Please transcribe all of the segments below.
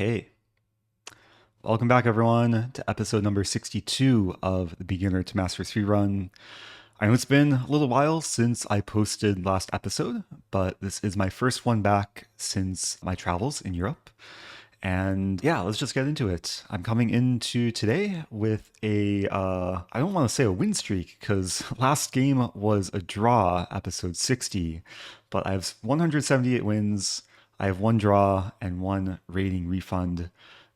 Okay. Welcome back, everyone, to episode number 62 of the Beginner to Master Speedrun. I know it's been a little while since I posted last episode, but this is my first one back since my travels in Europe. And yeah, let's just get into it. I'm coming into today with I don't want to say a win streak because last game was a draw, episode 60, but I have 178 wins. I have one draw and one rating refund.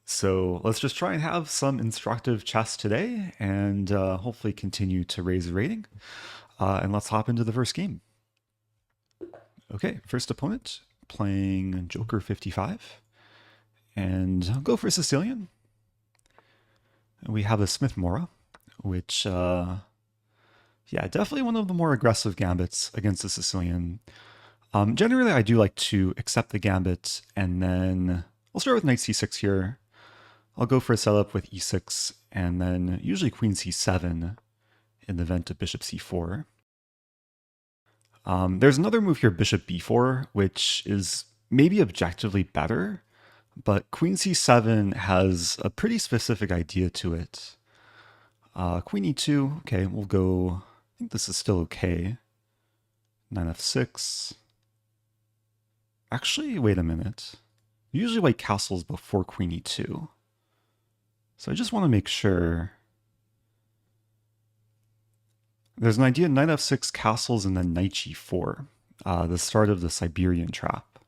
So let's just try and have some instructive chess today and hopefully continue to raise the rating. And let's hop into the first game. Okay, first opponent playing Joker 55. And I'll go for Sicilian. We have a Smith Morra, which, yeah, definitely one of the more aggressive gambits against the Sicilian. Generally, I do like to accept the gambit, and then I'll start with knight c6 here. I'll go for a setup with e6, and then usually queen c7 in the event of bishop c4. There's another move here, bishop b4, which is maybe objectively better, but queen c7 has a pretty specific idea to it. Queen e2, okay, we'll go, I think this is still okay. Knight f6. Actually, wait a minute. Usually white castles before queen e2. So I just want to make sure. There's an idea, knight f6 castles and then knight g4, the start of the Siberian trap.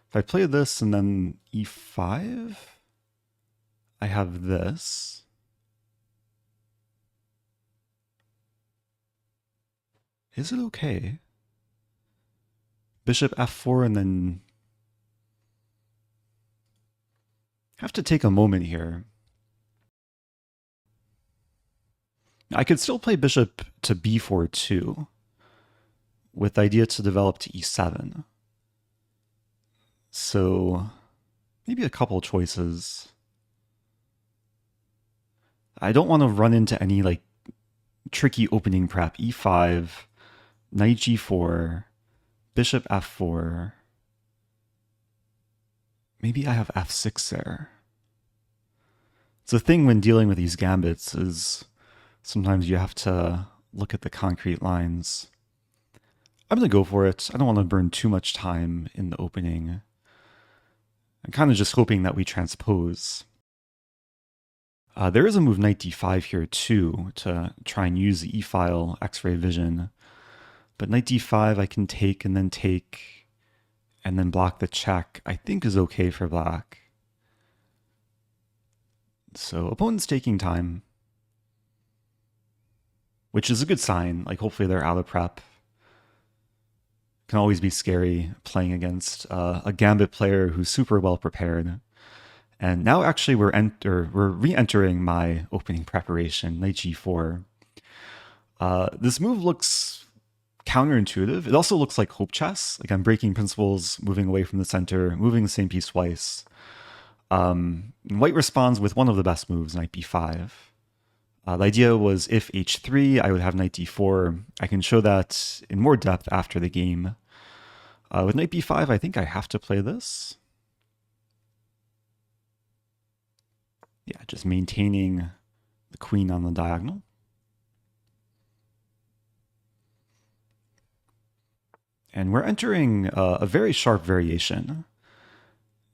If I play this and then e5, I have this. Is it okay? Bishop f4 and then... I have to take a moment here. I could still play bishop to b4 too, with the idea to develop to e7. So maybe a couple choices. I don't want to run into any like tricky opening prep. e5, knight g4, bishop f4. Maybe I have f6 there. It's the thing when dealing with these gambits is sometimes you have to look at the concrete lines. I'm going to go for it. I don't want to burn too much time in the opening. I'm kind of just hoping that we transpose. There is a move knight d5 here too to try and use the e-file x-ray vision. But knight d5 I can take and then block the check, I think is okay for black. So opponent's taking time, which is a good sign. Like hopefully they're out of prep. Can always be scary playing against a gambit player who's super well prepared. And now actually we're re-entering my opening preparation, knight g4. This move looks counterintuitive. It also looks like hope chess. Like I'm breaking principles, moving away from the center, moving the same piece twice. White responds with one of the best moves, knight b5. The idea was if h3, I would have knight d4. I can show that in more depth after the game. With knight b5, I think I have to play this. Yeah, just maintaining the queen on the diagonal. And we're entering a very sharp variation.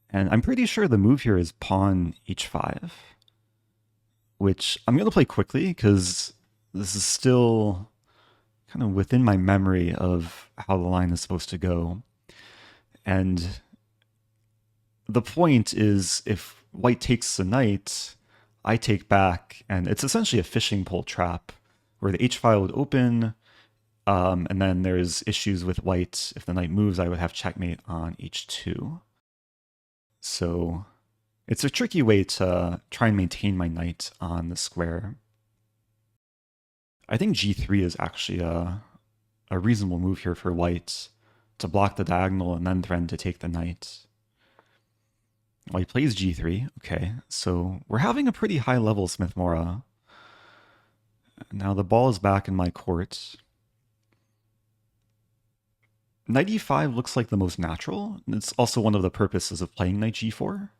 And I'm pretty sure the move here is pawn h5, which I'm going to play quickly because this is still kind of within my memory of how the line is supposed to go. And the point is if white takes the knight, I take back, and it's essentially a fishing pole trap where the h-file would open, and then there's issues with white. If the knight moves, I would have checkmate on h2. So it's a tricky way to try and maintain my knight on the square. I think g3 is actually a reasonable move here for white to block the diagonal and then threaten to take the knight. Well, he plays g3. Okay, so we're having a pretty high level Smith Morra. Now the ball is back in my court. Knight e5 looks like the most natural, and it's also one of the purposes of playing knight g4.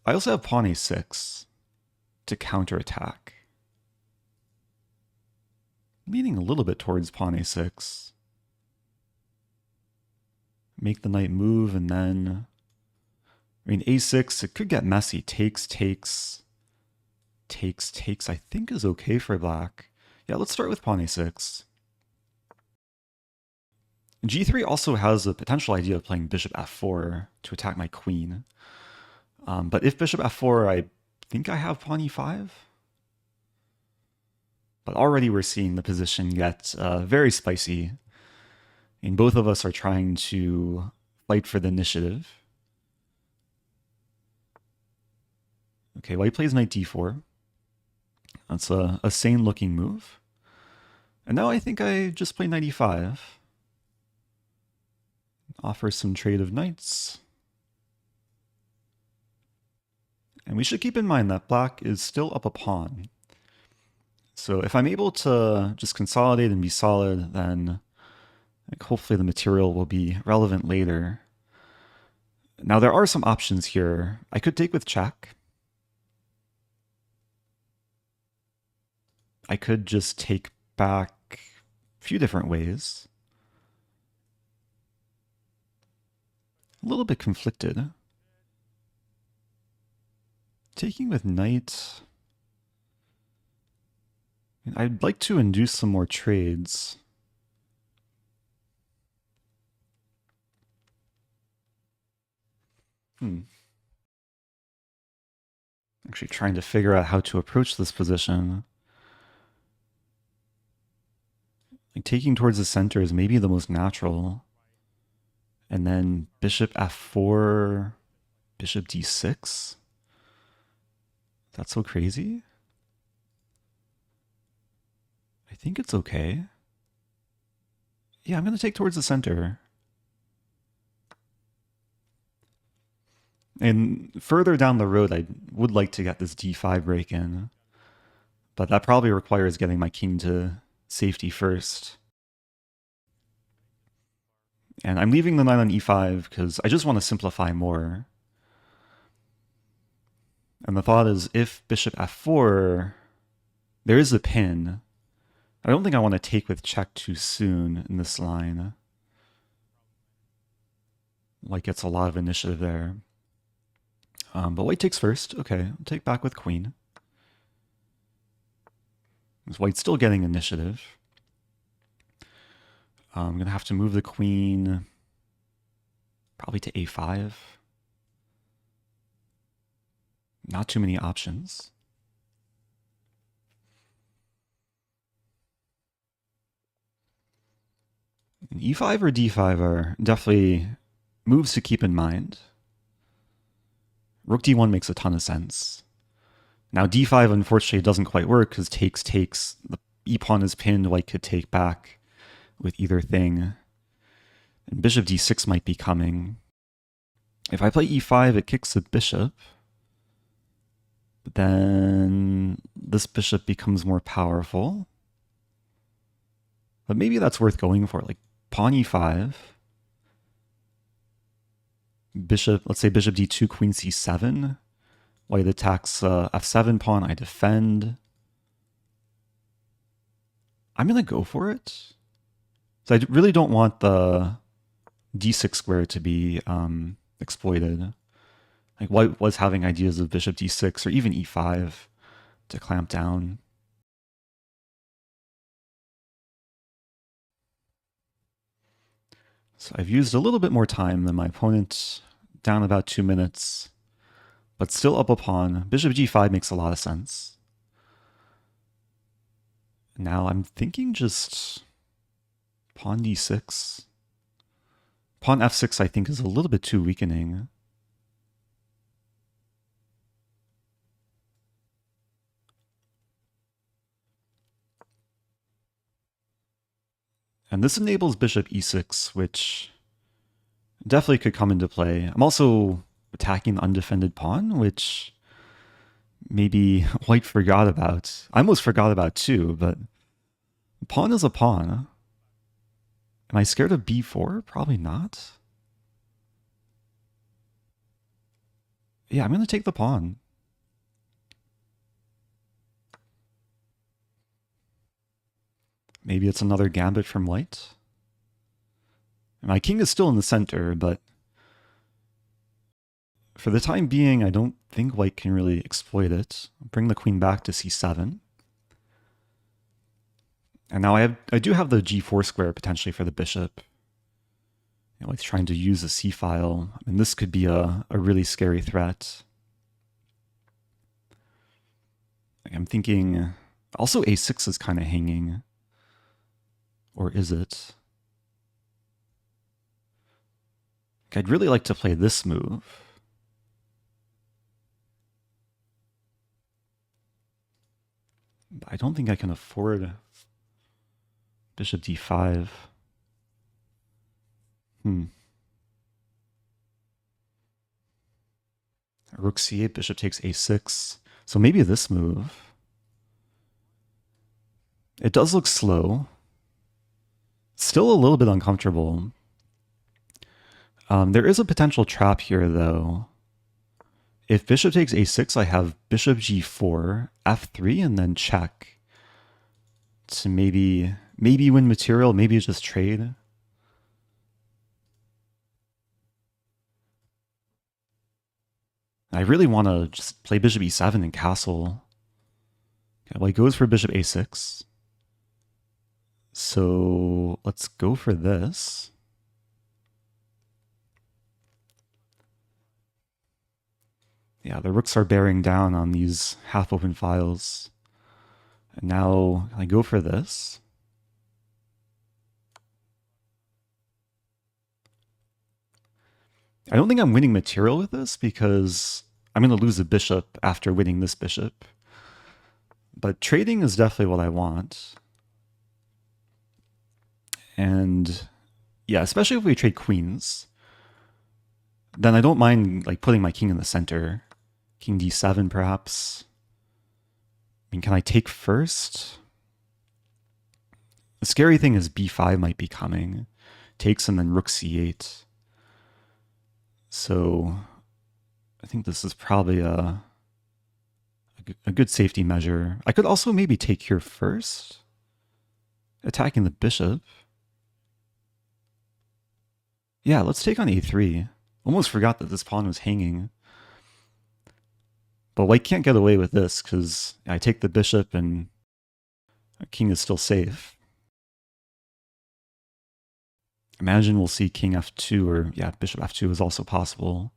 I also have pawn a6 to counterattack. Leaning a little bit towards pawn a6. Make the knight move, and then... I mean, a6, it could get messy. Takes, I think is okay for black. Yeah, let's start with pawn a6. g3 also has a potential idea of playing bishop f4 to attack my queen. But if bishop f4, I think I have pawn e5. But already we're seeing the position get very spicy. And both of us are trying to fight for the initiative. Okay, white plays knight d4. That's a sane-looking move. And now I think I just play knight e5. Offer some trade of knights. And we should keep in mind that black is still up a pawn. So if I'm able to just consolidate and be solid, then hopefully the material will be relevant later. Now there are some options here. I could take with check. I could just take back a few different ways. A little bit conflicted. Taking with knight. I'd like to induce some more trades. Actually trying to figure out how to approach this position. Like taking towards the center is maybe the most natural. And then bishop f4, bishop d6. That's so crazy. I think it's okay. Yeah, I'm going to take towards the center. And further down the road, I would like to get this d5 break in. But that probably requires getting my king to safety first. And I'm leaving the knight on e5 because I just want to simplify more. And the thought is, if bishop f4, there is a pin. I don't think I want to take with check too soon in this line. White gets a lot of initiative there. But white takes first. Okay, I'll take back with queen. Because white's still getting initiative. I'm going to have to move the queen probably to a5. Not too many options. And e5 or d5 are definitely moves to keep in mind. Rook d1 makes a ton of sense. Now d5 unfortunately doesn't quite work because takes. The e-pawn is pinned, white could take back with either thing. And bishop d6 might be coming. If I play e5, it kicks the bishop. But then this bishop becomes more powerful. But maybe that's worth going for, like pawn e5. Bishop, let's say bishop d2, queen c7. White attacks f7 pawn, I defend. I'm going to go for it. So I really don't want the d6 square to be exploited. Like white was having ideas of bishop d6 or even e5 to clamp down. So I've used a little bit more time than my opponent, down about 2 minutes, but still up a pawn. Bishop g5 makes a lot of sense. Now I'm thinking just pawn d6. Pawn f6 I think is a little bit too weakening. And this enables bishop e6, which definitely could come into play. I'm also attacking the undefended pawn, which maybe white forgot about. I almost forgot about too, but pawn is a pawn. Am I scared of b4? Probably not. Yeah, I'm going to take the pawn. Maybe it's another gambit from white. My king is still in the center, but for the time being, I don't think white can really exploit it. Bring the queen back to c7. And now I do have the g4 square potentially for the bishop. You know, like trying to use a c-file. I mean, this could be a really scary threat. Like I'm thinking also a6 is kind of hanging. Or is it? I'd really like to play this move. But I don't think I can afford bishop d5. Rook c8, bishop takes a6. So maybe this move. It does look slow. Still a little bit uncomfortable. There is a potential trap here, though. If bishop takes a6, I have bishop g4, f3, and then check. To maybe win material, maybe just trade. I really want to just play bishop e7 and castle. Okay, well, he goes for bishop a6. So let's go for this. Yeah, the rooks are bearing down on these half-open files. And now I go for this. I don't think I'm winning material with this because I'm going to lose a bishop after winning this bishop. But trading is definitely what I want. And yeah, especially if we trade queens, then I don't mind like putting my king in the center. King d7 perhaps. I mean, can I take first? The scary thing is b5 might be coming. Takes and then rook c8. So I think this is probably a good safety measure. I could also maybe take here first, attacking the bishop. Yeah, let's take on a3. Almost forgot that this pawn was hanging. But white can't get away with this because I take the bishop and king is still safe. Imagine we'll see king f2 or, yeah, bishop f2 is also possible.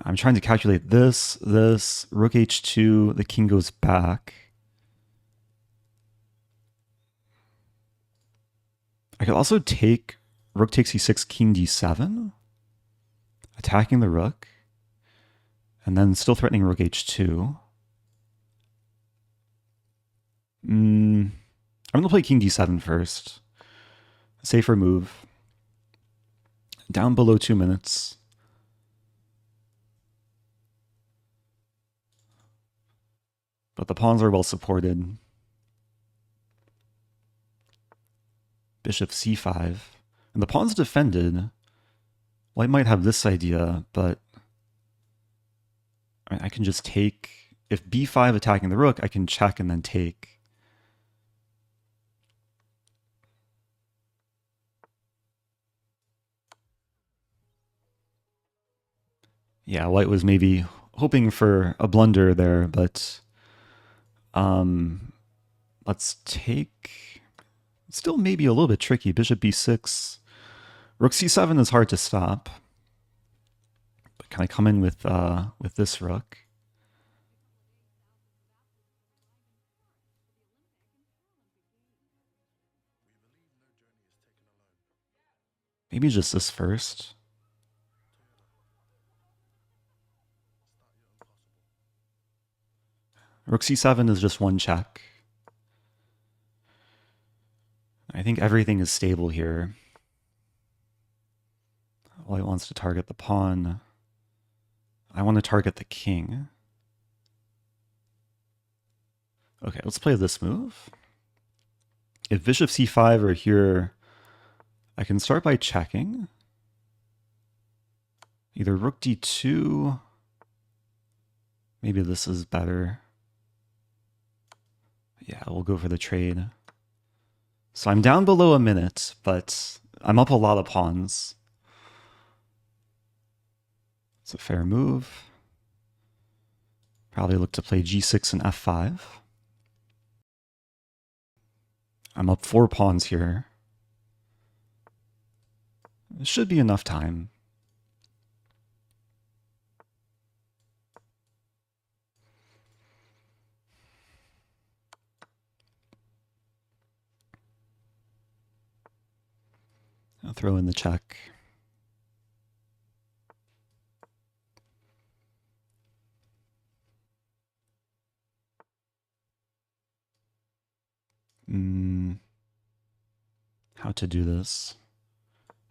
I'm trying to calculate this, rook h2, the king goes back. I could also take rook takes e6, king d7, attacking the rook, and then still threatening rook h2. I'm going to play king d7 first. Safer move. Down below 2 minutes. But the pawns are well supported. Bishop c5. And the pawn's defended. White might have this idea, but I can just take. If b5 attacking the rook, I can check and then take. Yeah, white was maybe hoping for a blunder there, but let's take. Still maybe a little bit tricky. Bishop b6. Rook c7 is hard to stop. But can I come in with this rook? Maybe just this first. Rook c7 is just one check. I think everything is stable here. White wants to target the pawn. I want to target the king. Okay, let's play this move. If bishop c5 are here, I can start by checking. Either rook d2. Maybe this is better. Yeah, we'll go for the trade. So I'm down below a minute, but I'm up a lot of pawns. It's a fair move. Probably look to play g6 and f5. I'm up 4 pawns here. It should be enough time. I'll throw in the check. How to do this?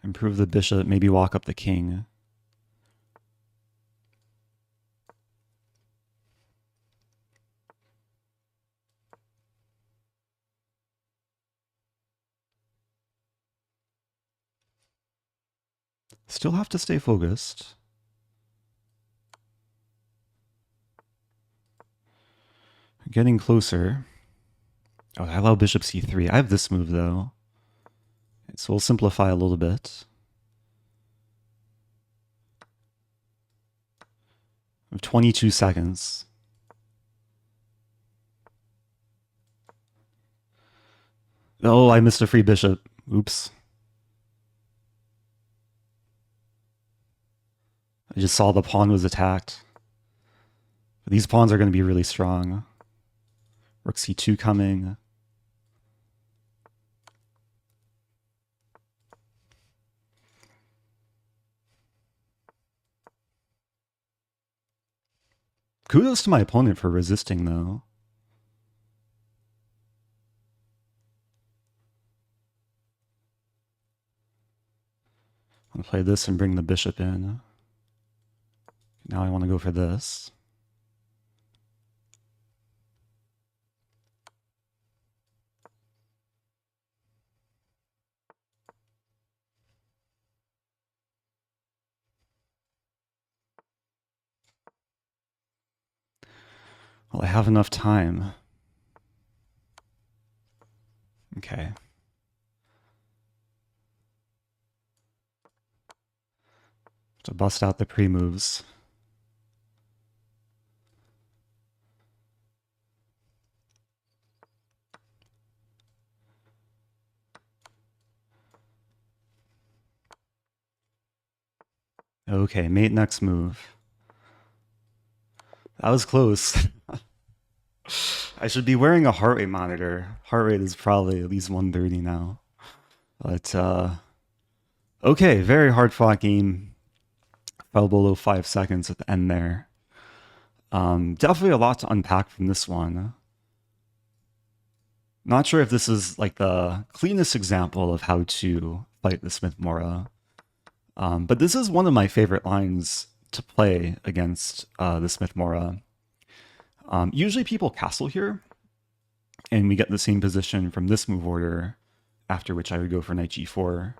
Improve the bishop, maybe walk up the king. Still have to stay focused. Getting closer. Oh, I allow bishop c3. I have this move, though. So we'll simplify a little bit. I have 22 seconds. Oh, I missed a free bishop. Oops. I just saw the pawn was attacked. These pawns are going to be really strong. Rook c2 coming. Kudos to my opponent for resisting, though. I'll play this and bring the bishop in. Now I want to go for this. Well, I have enough time. Okay. To bust out the pre-moves. Okay, mate next move. That was close. I should be wearing a heart rate monitor. Heart rate is probably at least 130 now. But, okay, very hard fought game. Fell below 5 seconds at the end there. Definitely a lot to unpack from this one. Not sure if this is like the cleanest example of how to fight the Smith Morra. But this is one of my favorite lines to play against the Smith Morra. Usually people castle here, and we get the same position from this move order, after which I would go for knight g4.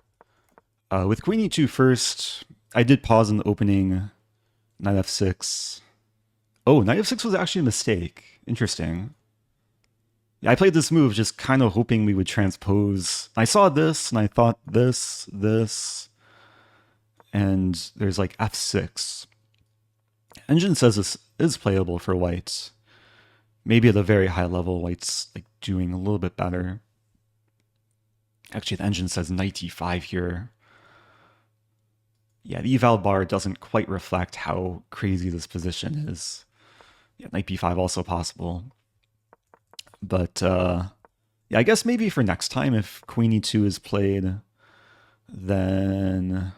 With queen e2 first, I did pause in the opening, knight f6. Oh, knight f6 was actually a mistake. Interesting. Yeah, I played this move just kind of hoping we would transpose. I saw this, and I thought this, and there's like f6. Engine says this is playable for white. Maybe at a very high level, white's like doing a little bit better. Actually, the engine says knight e5 here. Yeah, the eval bar doesn't quite reflect how crazy this position is. Yeah, knight b5 also possible. But yeah, I guess maybe for next time, if queen e2 is played, then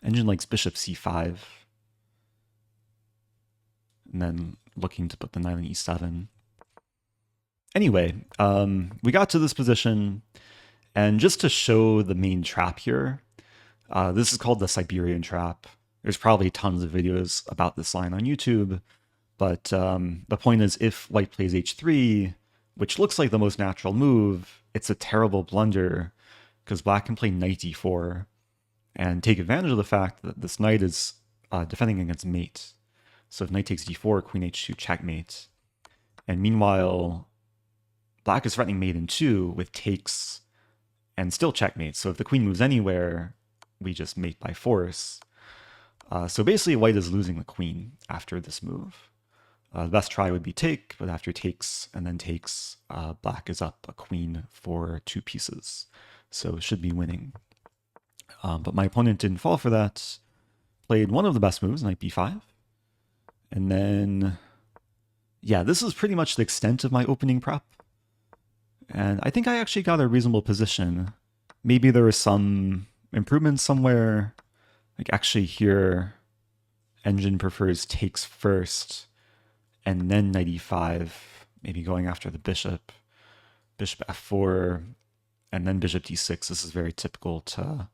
engine likes bishop c5. And then looking to put the knight on e7. Anyway, we got to this position, and just to show the main trap here, this is called the Siberian trap. There's probably tons of videos about this line on YouTube, but the point is, if white plays h3, which looks like the most natural move, it's a terrible blunder, because black can play knight d4, and take advantage of the fact that this knight is defending against mate. So if knight takes d4, queen h2, checkmate. And meanwhile, black is threatening mate in 2 with takes and still checkmate. So if the queen moves anywhere, we just mate by force. So basically, white is losing the queen after this move. The best try would be take, but after takes and then takes, black is up a queen for 2 pieces. So it should be winning. But my opponent didn't fall for that. Played one of the best moves, knight b5. And then, yeah, this is pretty much the extent of my opening prep. And I think I actually got a reasonable position. Maybe there was some improvements somewhere. Like actually here, engine prefers takes first, and then knight e5, maybe going after the bishop. Bishop f4, and then bishop d6. This is very typical to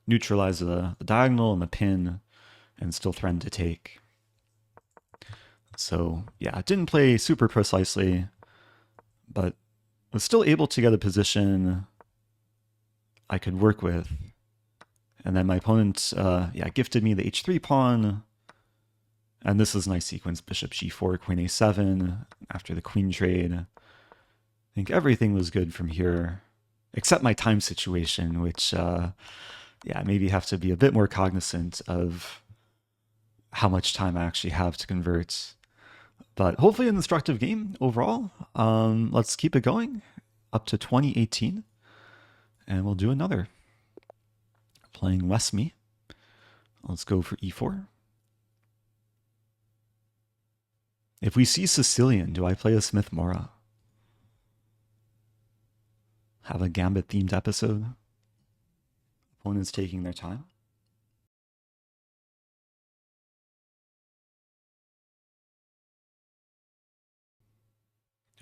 neutralize the diagonal and the pin, and still threaten to take. So yeah, it didn't play super precisely, but was still able to get a position I could work with. And then my opponent, gifted me the h3 pawn. And this is a nice sequence, bishop g4, queen a7, after the queen trade. I think everything was good from here, except my time situation, which, maybe have to be a bit more cognizant of how much time I actually have to convert. But hopefully an instructive game overall. Let's keep it going up to 2018, and we'll do another. Playing Westme. Let's go for e4. If we see Sicilian, do I play a Smith Morra? Have a Gambit themed episode? Opponents taking their time?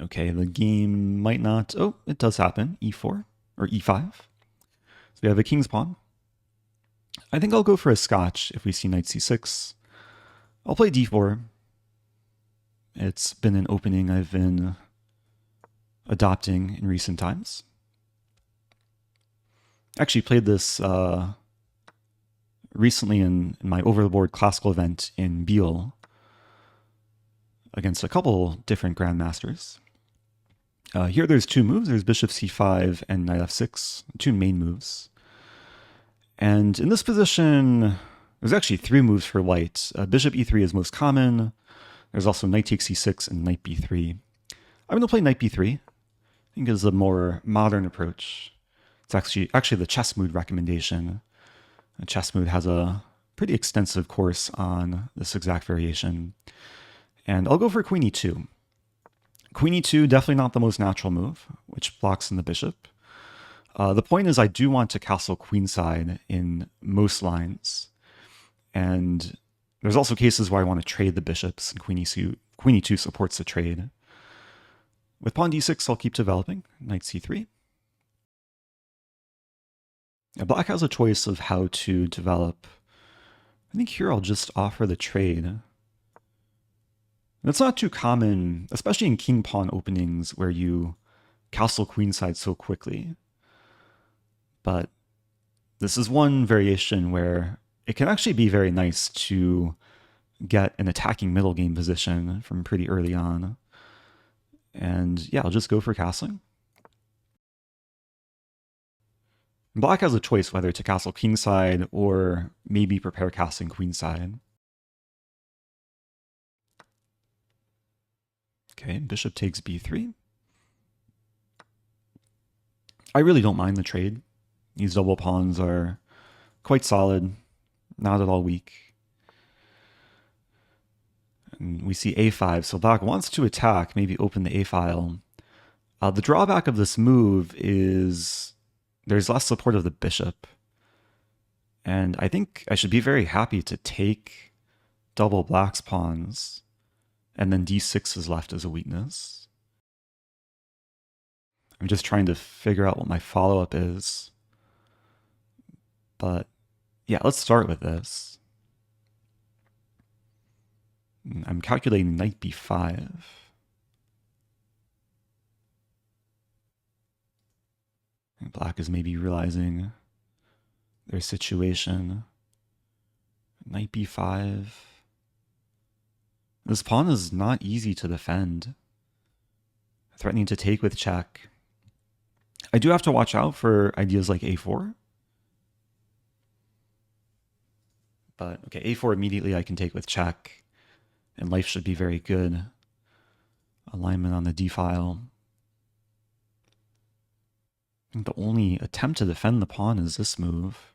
Okay, the game might not... Oh, it does happen. e4 or e5. So we have a king's pawn. I think I'll go for a Scotch if we see knight c6. I'll play d4. It's been an opening I've been adopting in recent times. Actually played this recently in my over-the-board classical event in Biel against a couple different grandmasters. Here there's 2 moves. There's bishop c5 and knight f6, 2 main moves. And in this position, there's actually 3 moves for white. Bishop e3 is most common. There's also knight takes c6 and knight b3. I'm going to play knight b3. I think is a more modern approach. It's actually the chess mood recommendation. Chess mood has a pretty extensive course on this exact variation. And I'll go for queen e2. Queen e2, definitely not the most natural move, which blocks in the bishop. The point is I do want to castle queenside in most lines. And there's also cases where I want to trade the bishops, and queen e2 supports the trade. With pawn d6, I'll keep developing. Knight c3. Now, black has a choice of how to develop. I think here I'll just offer the trade. It's not too common, especially in king-pawn openings where you castle queenside so quickly. But this is one variation where it can actually be very nice to get an attacking middle game position from pretty early on. And yeah, I'll just go for castling. Black has a choice whether to castle kingside or maybe prepare castling queenside. Okay, bishop takes b3. I really don't mind the trade. These double pawns are quite solid, not at all weak. And we see a5, so black wants to attack, maybe open the a-file. The drawback of this move is there's less support of the bishop. And I think I should be very happy to take double black's pawns, and then d6 is left as a weakness. I'm just trying to figure out what my follow-up is. But yeah, let's start with this. I'm calculating knight b5. And black is maybe realizing their situation. Knight b5. This pawn is not easy to defend. Threatening to take with check. I do have to watch out for ideas like a4. But okay, a4 immediately I can take with check. And life should be very good. Alignment on the d-file. I think the only attempt to defend the pawn is this move.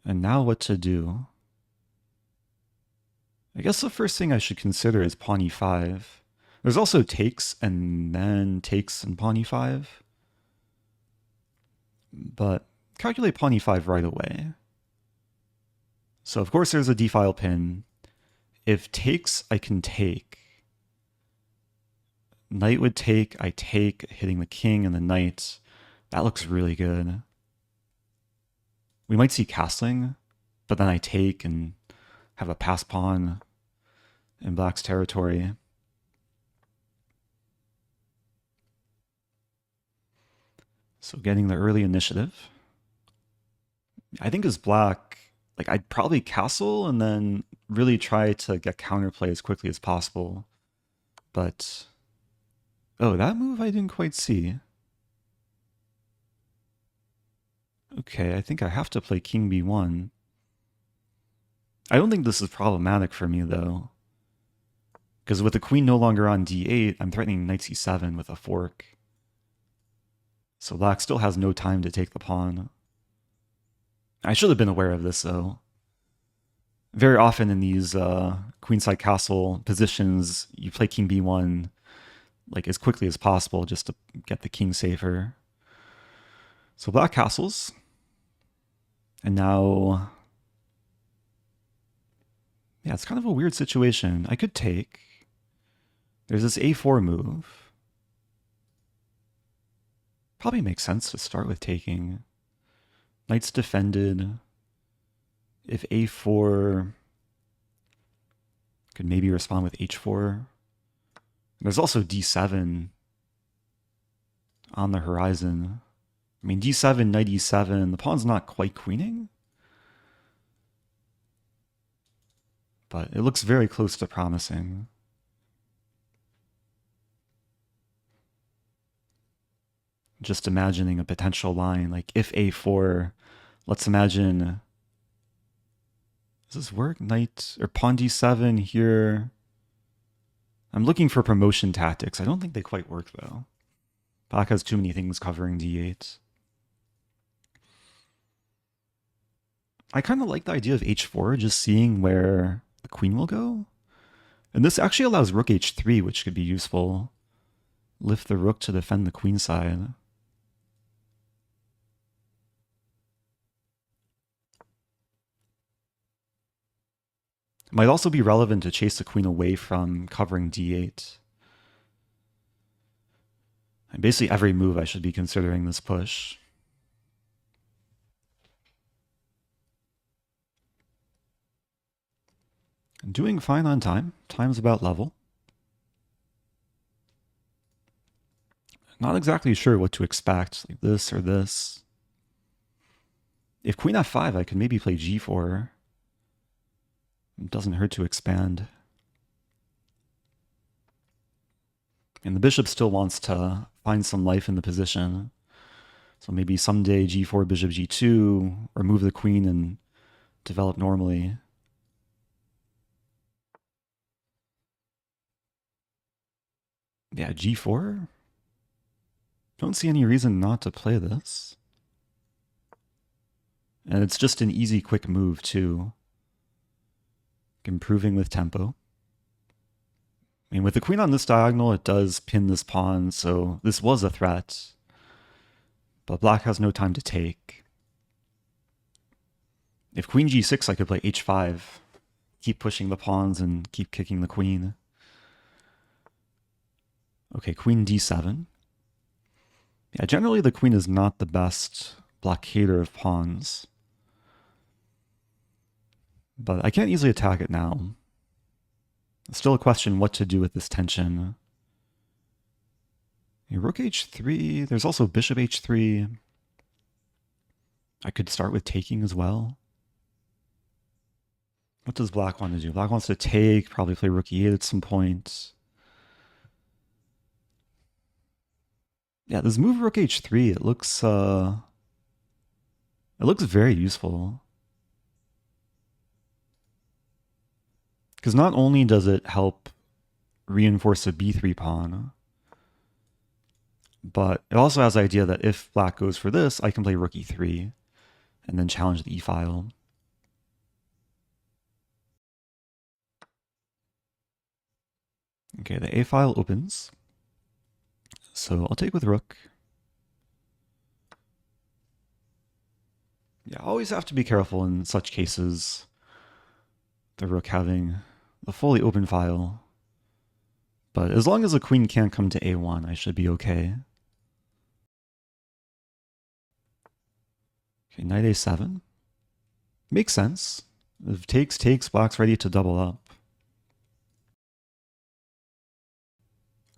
And now what to do? I guess the first thing I should consider is pawn e5. There's also takes and then takes and pawn e5. But calculate pawn e5 right away. So of course there's a d-file pin. If takes, I can take. Knight would take, I take, hitting the king and the knight. That looks really good. We might see castling, but then I take and have a pass pawn in black's territory. So getting the early initiative. I think as black, like I'd probably castle and then really try to get counterplay as quickly as possible. But, oh, that move I didn't quite see. Okay, I think I have to play king b1. I don't think this is problematic for me, though. Because with the queen no longer on d8, I'm threatening knight c7 with a fork. So black still has no time to take the pawn. I should have been aware of this, though. Very often in these queenside castle positions, you play king b1 like as quickly as possible just to get the king safer. So black castles. And now, yeah, it's kind of a weird situation. I could take. There's this a4 move. Probably makes sense to start with taking. Knight's defended. If a4 could maybe respond with h4. There's also d7 on the horizon. I mean, d7, knight e7, the pawn's not quite queening. But it looks very close to promising. Just imagining a potential line, like if a4, let's imagine, does this work? Knight, or pawn d7 here. I'm looking for promotion tactics. I don't think they quite work, though. Black has too many things covering d8. I kind of like the idea of h4, just seeing where the queen will go. And this actually allows rook h3, which could be useful. Lift the rook to defend the queen side. It might also be relevant to chase the queen away from covering d8. And basically every move I should be considering this push. I'm doing fine on time. Time's about level. Not exactly sure what to expect, like this or this. If queen f5, I could maybe play g4. It doesn't hurt to expand. And the bishop still wants to find some life in the position. So maybe someday g4, bishop g2, or move the queen and develop normally. Yeah, g4? Don't see any reason not to play this. And it's just an easy, quick move, too. Improving with tempo. I mean, with the queen on this diagonal, it does pin this pawn, so this was a threat. But black has no time to take. If queen g6, I could play h5. Keep pushing the pawns and keep kicking the queen. Okay, queen d7. Yeah, generally the queen is not the best blockader of pawns. But I can't easily attack it now. It's still a question what to do with this tension. Rook h3. There's also bishop h3. I could start with taking as well. What does black want to do? Black wants to take, probably play rook e8 at some point. Yeah, this move rook h3, it looks very useful. Because not only does it help reinforce the b3 pawn, but it also has the idea that if black goes for this, I can play rook e3 and then challenge the e-file. Okay, the a-file opens. So I'll take with rook. Yeah, always have to be careful in such cases. The rook having the fully open file. But as long as the queen can't come to a1, I should be okay. Okay, knight a7. Makes sense. If takes, black's ready to double up.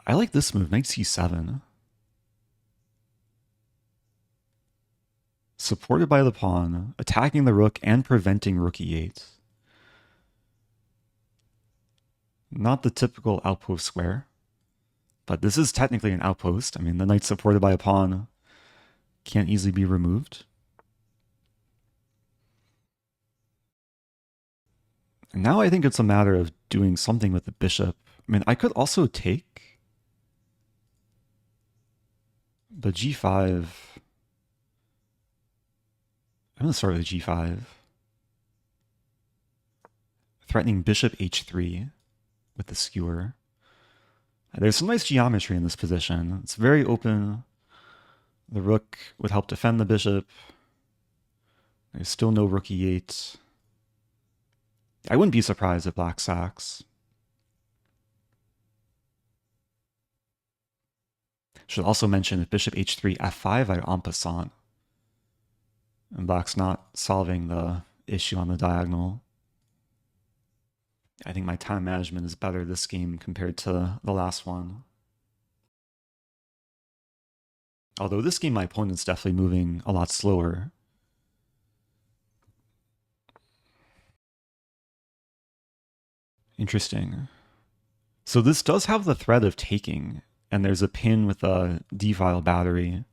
I like this move, knight c7. Supported by the pawn, attacking the rook and preventing rook e8. Not the typical outpost square, but this is technically an outpost. I mean, the knight's supported by a pawn can't easily be removed. And now I think it's a matter of doing something with the bishop. I mean, I could also take, but g5. I'm going to start with g5. Threatening bishop h3 with the skewer. There's some nice geometry in this position. It's very open. The rook would help defend the bishop. There's still no rook e8. I wouldn't be surprised if black sacks. Should also mention if bishop h3, f5, I en passant. And black's not solving the issue on the diagonal. I think my time management is better this game compared to the last one. Although this game, my opponent's definitely moving a lot slower. Interesting. So this does have the threat of taking, and there's a pin with a d-file battery.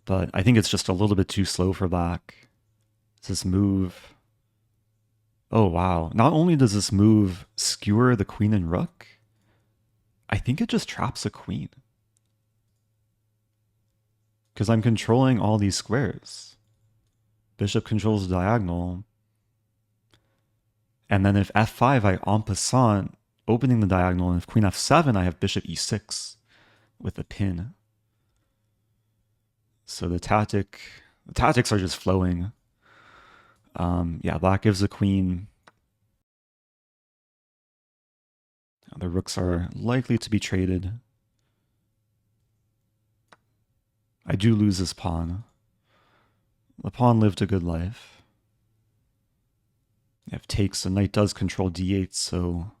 But I think it's just a little bit too slow for black. Does this move... Oh, wow. Not only does this move skewer the queen and rook, I think it just traps a queen. Because I'm controlling all these squares. Bishop controls the diagonal. And then if f5, I en passant, opening the diagonal, and if queen f7, I have bishop e6 with a pin. So the tactics are just flowing. Yeah, black gives the queen. The rooks are likely to be traded. I do lose this pawn. The pawn lived a good life. If takes, the knight does control d8, so...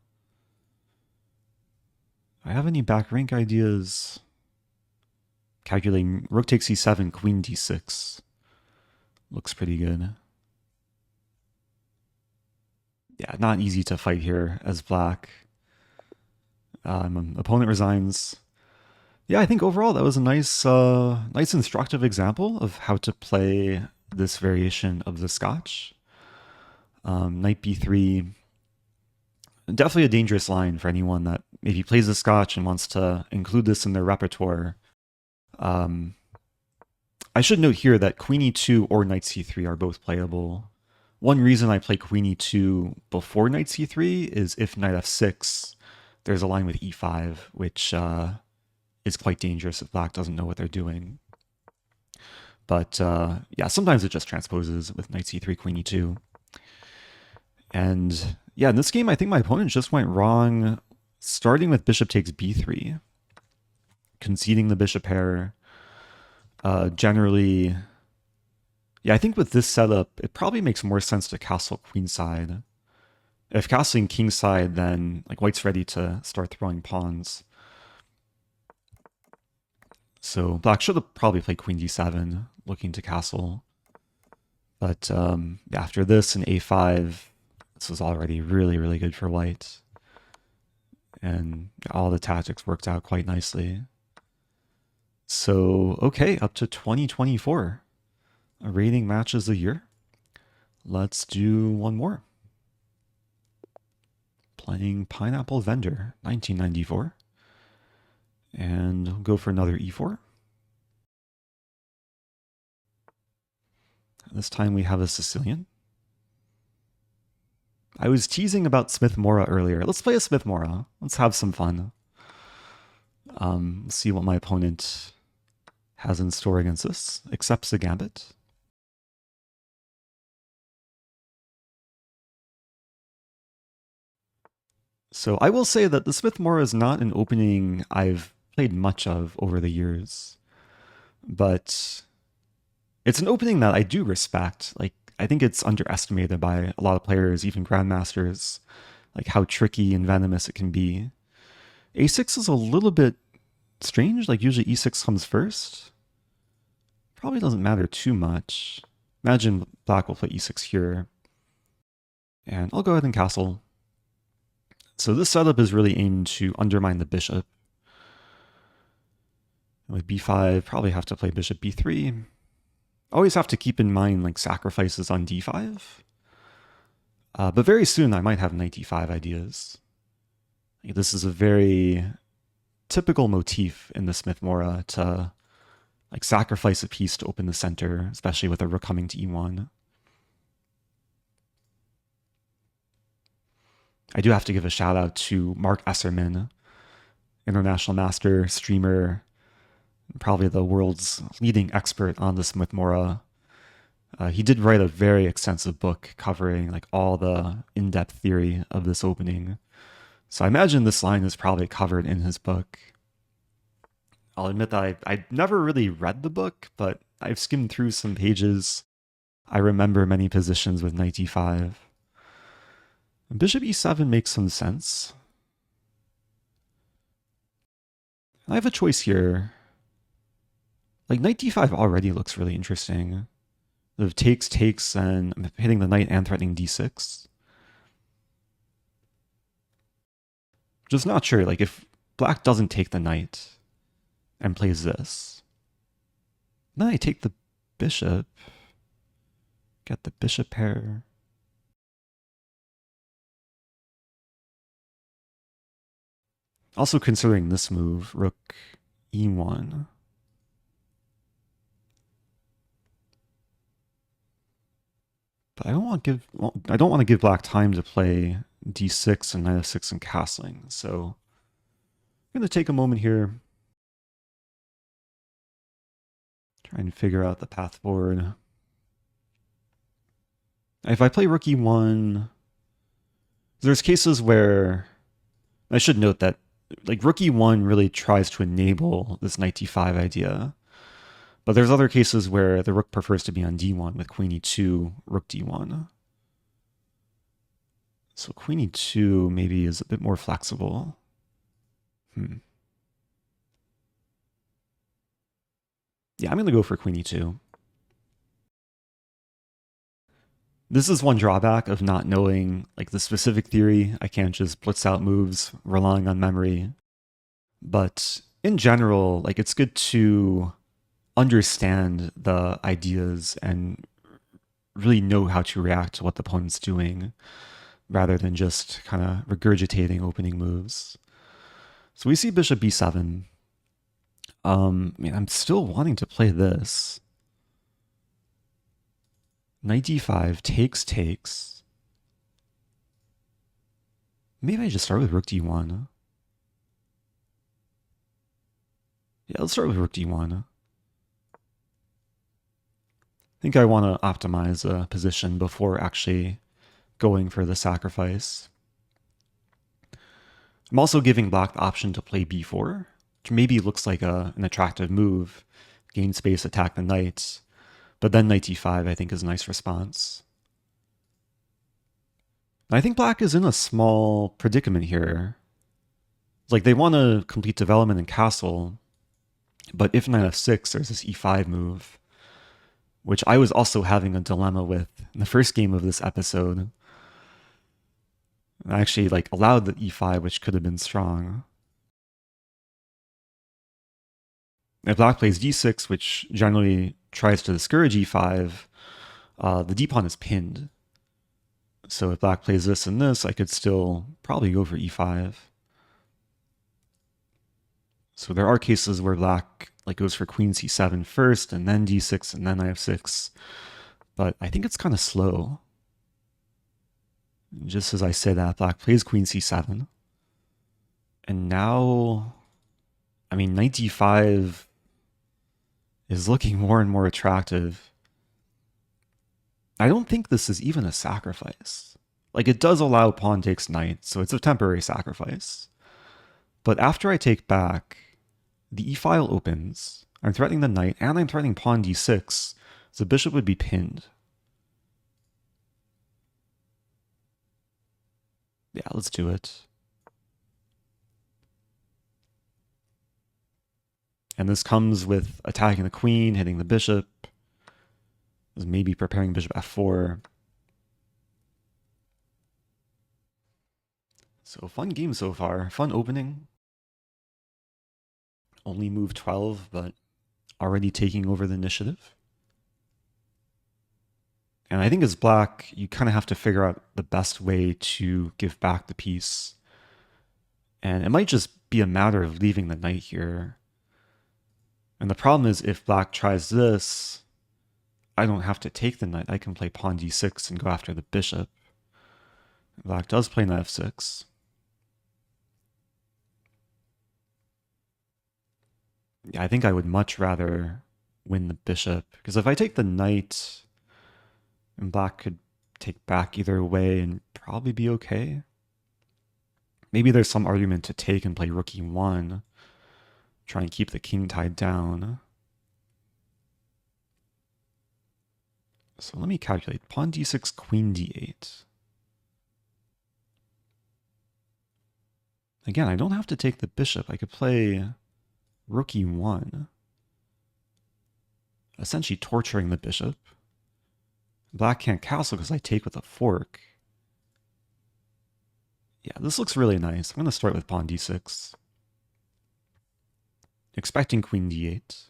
Do I have any back rank ideas? Calculating rook takes e7, queen d6. Looks pretty good. Yeah, not easy to fight here as black. Opponent resigns. Yeah, I think overall that was a nice instructive example of how to play this variation of the Scotch. Knight b3. Definitely a dangerous line for anyone that maybe plays the Scotch and wants to include this in their repertoire. I should note here that queen e2 or knight c3 are both playable. One reason I play queen e2 before knight c3 is if knight f6, there's a line with e5, which is quite dangerous if black doesn't know what they're doing. But yeah, sometimes it just transposes with knight c3, queen e2. And yeah, in this game, I think my opponent just went wrong, starting with bishop takes b3, conceding the bishop pair. Generally, yeah, I think with this setup, it probably makes more sense to castle queenside. If castling kingside, then like white's ready to start throwing pawns. So black should have probably played queen d7, looking to castle. But after this and a5, this was already really, really good for white. And all the tactics worked out quite nicely. So, okay, up to 2024. Rating matches a year. Let's do one more. Playing Pineapple Vendor, 1994. And we'll go for another e4. This time we have a Sicilian. I was teasing about Smith Morra earlier. Let's play a Smith Morra. Let's have some fun. See what my opponent has in store against this. Accepts a Gambit. So I will say that the Smith Morra is not an opening I've played much of over the years. But it's an opening that I do respect. Like, I think it's underestimated by a lot of players, even grandmasters, like how tricky and venomous it can be. A6 is a little bit strange. Like, usually E6 comes first. Probably doesn't matter too much. Imagine black will play E6 here. And I'll go ahead and castle. So this setup is really aimed to undermine the bishop. With b5, probably have to play bishop b3. Always have to keep in mind like sacrifices on d5. But very soon I might have knight d5 ideas. This is a very typical motif in the Smith Morra to like sacrifice a piece to open the center, especially with a rook coming to e1. I do have to give a shout out to Mark Esserman, international master, streamer, probably the world's leading expert on the Smith Morra. He did write a very extensive book covering like all the in-depth theory of this opening. So I imagine this line is probably covered in his book. I'll admit that I never really read the book, but I've skimmed through some pages. I remember many positions with knight d5. Bishop e7 makes some sense. I have a choice here. Like, knight d5 already looks really interesting. The takes, and I'm hitting the knight and threatening d6. Just not sure, like, if black doesn't take the knight and plays this, then I take the bishop, get the bishop pair. Also considering this move, rook e1. But I don't want to give black time to play d6 and knight f6 and castling. So I'm going to take a moment here, try and figure out the path forward. If I play rook e1, there's cases where I should note that like rook e1 really tries to enable this knight d5 idea. But there's other cases where the rook prefers to be on d1 with queen e2, rook d1. So queen e2 maybe is a bit more flexible. Yeah, I'm going to go for queen e2. This is one drawback of not knowing like the specific theory. I can't just blitz out moves relying on memory. But in general, like it's good to understand the ideas and really know how to react to what the opponent's doing rather than just kind of regurgitating opening moves. So we see bishop b7. I'm still wanting to play this. Knight d5, takes. Maybe I just start with rook d1. Yeah, let's start with rook d1. I think I want to optimize a position before actually going for the sacrifice. I'm also giving black the option to play b4, which maybe looks like an attractive move. Gain space, attack the knight. But then knight d5 I think is a nice response. I think black is in a small predicament here. Like they want to complete development and castle, But if knight f6, there's this e5 move, which I was also having a dilemma with in the first game of this episode. I actually allowed the e5, which could have been strong. If black plays d6, which generally tries to discourage e5, the d pawn is pinned. So if black plays this and this, I could still probably go for e5. So there are cases where black goes for queen c7 first, and then d6, and then knight f6. But I think it's kind of slow. Just as I say that, black plays queen c7. And now, I mean, knight d5 is looking more and more attractive. I don't think this is even a sacrifice. It does allow pawn takes knight, so it's a temporary sacrifice. But after I take back, the e-file opens. I'm threatening the knight, and I'm threatening pawn d6, so the bishop would be pinned. Yeah, let's do it. And this comes with attacking the queen, hitting the bishop. This maybe preparing bishop f4. So fun game so far. Fun opening. Only move 12, but already taking over the initiative. And I think as black, you kind of have to figure out the best way to give back the piece. And it might just be a matter of leaving the knight here. And the problem is if black tries this, I don't have to take the knight. I can play pawn d6 and go after the bishop. Black does play knight f6. Yeah, I think I would much rather win the bishop, because if I take the knight, and black could take back either way and probably be okay. Maybe there's some argument to take and play rook e1, try and keep the king tied down. So let me calculate. Pawn d6, queen d8. Again, I don't have to take the bishop. I could play rook e1, essentially torturing the bishop. Black can't castle because I take with a fork. Yeah, this looks really nice. I'm going to start with pawn d6. Expecting queen d8.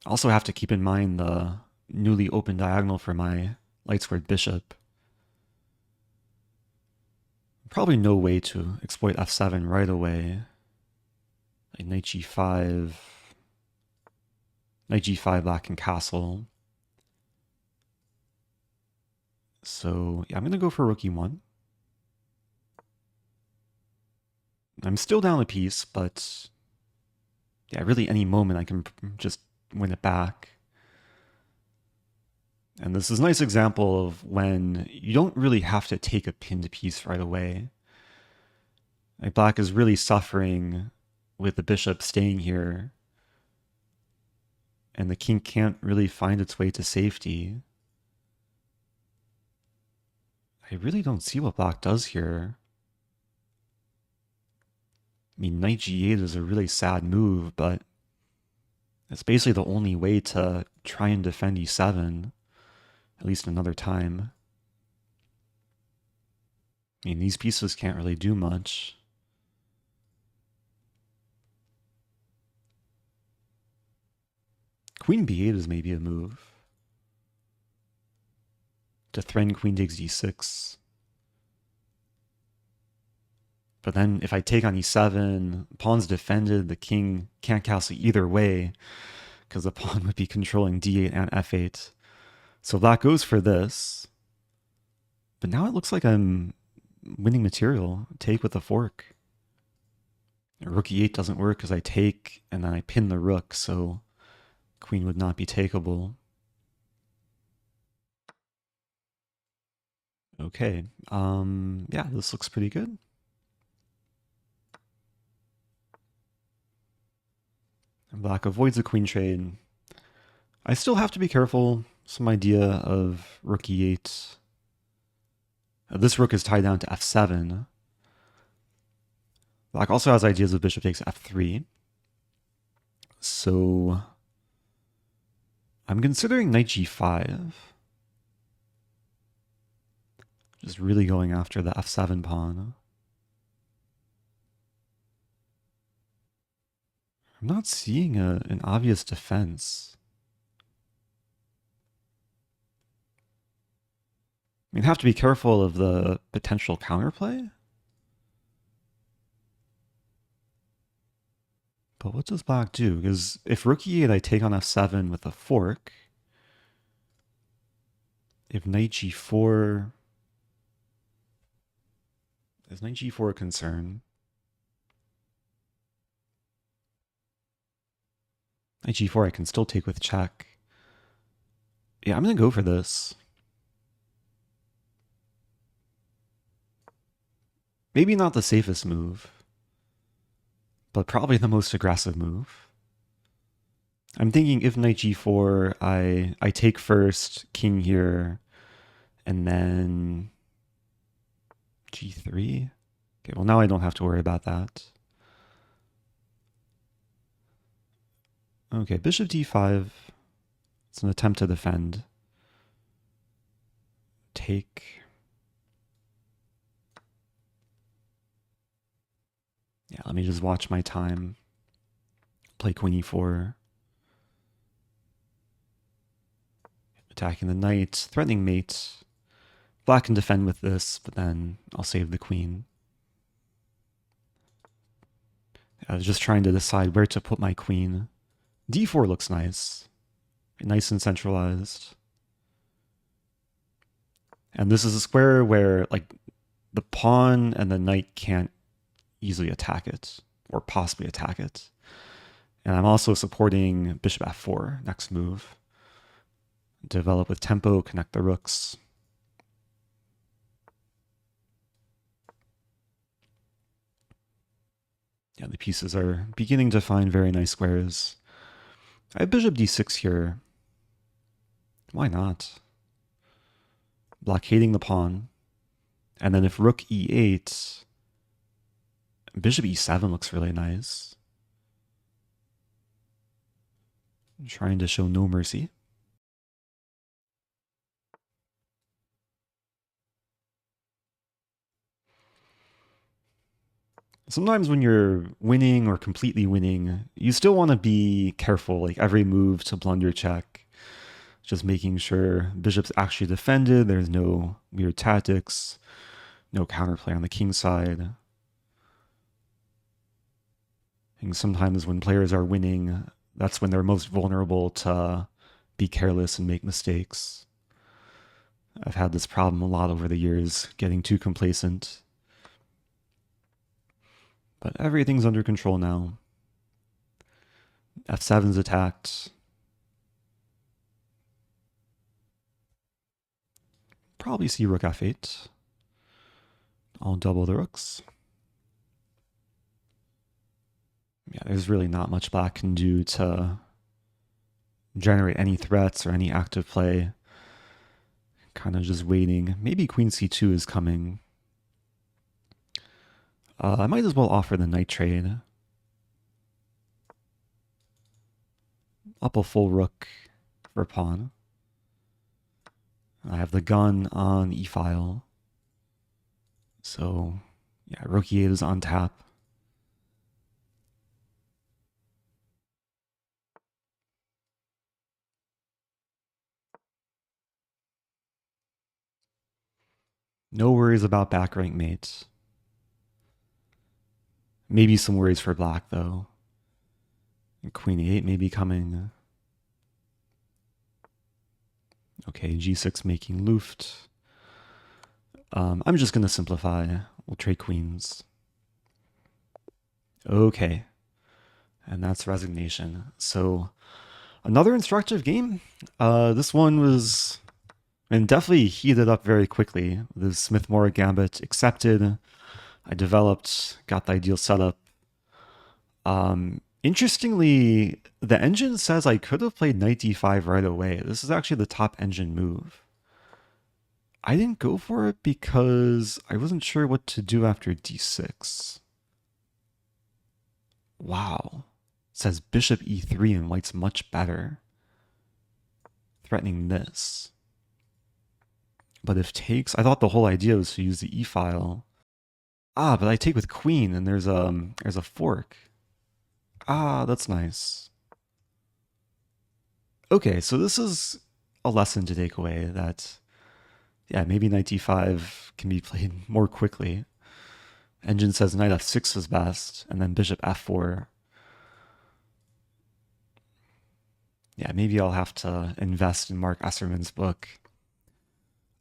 Also have to keep in mind the newly open diagonal for my light squared bishop. Probably no way to exploit f7 right away. Like knight g5. Knight g5, black can castle. So yeah, I'm going to go for rook e1. I'm still down a piece, but yeah, really any moment I can just win it back. And this is a nice example of when you don't really have to take a pinned piece right away. Like black is really suffering with the bishop staying here, and the king can't really find its way to safety. I really don't see what black does here. I mean, knight g8 is a really sad move, but it's basically the only way to try and defend e7, at least another time. I mean, these pieces can't really do much. Queen b8 is maybe a move. To threaten queen takes d6. But then if I take on e7, pawn's defended, the king can't castle either way, because the pawn would be controlling d8 and f8. So black goes for this. But now it looks like I'm winning material. Take with a fork. Rook e8 doesn't work because I take and then I pin the rook, so queen would not be takeable. Okay, yeah, this looks pretty good. And black avoids the queen trade. I still have to be careful. Some idea of rook e8. This rook is tied down to f7. Black also has ideas of bishop takes f3. So I'm considering knight g5. Just really going after the f7 pawn. I'm not seeing an obvious defense. I mean, have to be careful of the potential counterplay. But what does black do? Because if rook e8, I take on f7 with a fork. If knight g4... Is knight g4 a concern? Knight g4 I can still take with check. Yeah, I'm going to go for this. Maybe not the safest move, but probably the most aggressive move. I'm thinking if knight g4, I take first, king here, and then g3. Okay, well now I don't have to worry about that. Okay, bishop d5. It's an attempt to defend. Take. Yeah, let me just watch my time. Play queen e4. Attacking the knight, threatening mate. Black can defend with this, but then I'll save the queen. I was just trying to decide where to put my queen. d4 looks nice. Nice and centralized. And this is a square where like the pawn and the knight can't easily attack it, or possibly attack it. And I'm also supporting bishop f4, next move. Develop with tempo, connect the rooks. Yeah, the pieces are beginning to find very nice squares. I have bishop d6 here. Why not? Blockading the pawn. And then if rook e8, bishop e7 looks really nice. I'm trying to show no mercy. Sometimes when you're winning or completely winning, you still want to be careful, like every move to blunder check. Just making sure bishop's actually defended, there's no weird tactics, no counterplay on the king side. And sometimes when players are winning, that's when they're most vulnerable to be careless and make mistakes. I've had this problem a lot over the years, getting too complacent. But everything's under control now. f7's attacked. Probably see rook f8. I'll double the rooks. Yeah, there's really not much black can do to generate any threats or any active play. Kind of just waiting. Maybe queen c2 is coming. I might as well offer the knight trade. Up a full rook for a pawn. I have the gun on e-file. So, yeah, rook e8 is on tap. No worries about back rank mates. Maybe some worries for black, though. And queen e8 may be coming. Okay, g6 making Luft. I'm just going to simplify. We'll trade queens. Okay. And that's resignation. So, another instructive game. This one was... and definitely heated up very quickly. The Smith-Morra Gambit accepted. I developed, got the ideal setup. Interestingly, the engine says I could have played knight d5 right away. This is actually the top engine move. I didn't go for it because I wasn't sure what to do after d6. Wow. It says bishop e3 and white's much better. Threatening this. But if takes, I thought the whole idea was to use the e file. Ah, but I take with queen and there's a fork. Ah, that's nice. Okay, so this is a lesson to take away that, yeah, maybe knight d5 can be played more quickly. Engine says knight f6 was best, and then bishop f4. Yeah, maybe I'll have to invest in Mark Esserman's book.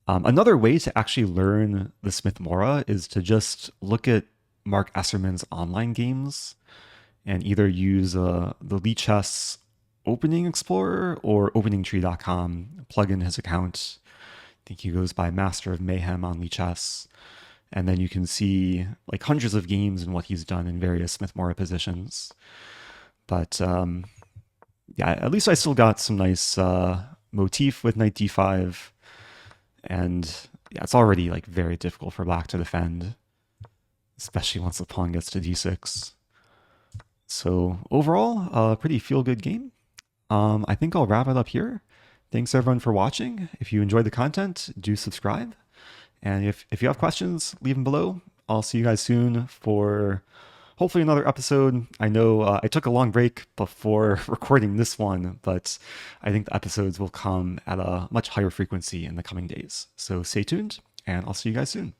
Another way to actually learn the Smith Morra is to just look at Mark Esserman's online games and either use the Lichess Opening Explorer or openingtree.com, plug in his account. I think he goes by Master of Mayhem on Lichess. And then you can see like hundreds of games and what he's done in various Smith Morra positions. But yeah, at least I still got some nice motif with knight d5. And yeah, it's already like very difficult for black to defend, especially once the pawn gets to d6. So overall, a pretty feel-good game. I think I'll wrap it up here. Thanks everyone for watching. If you enjoyed the content, do subscribe. And if you have questions, leave them below. I'll see you guys soon for hopefully another episode. I know I took a long break before recording this one, but I think the episodes will come at a much higher frequency in the coming days. So stay tuned, and I'll see you guys soon.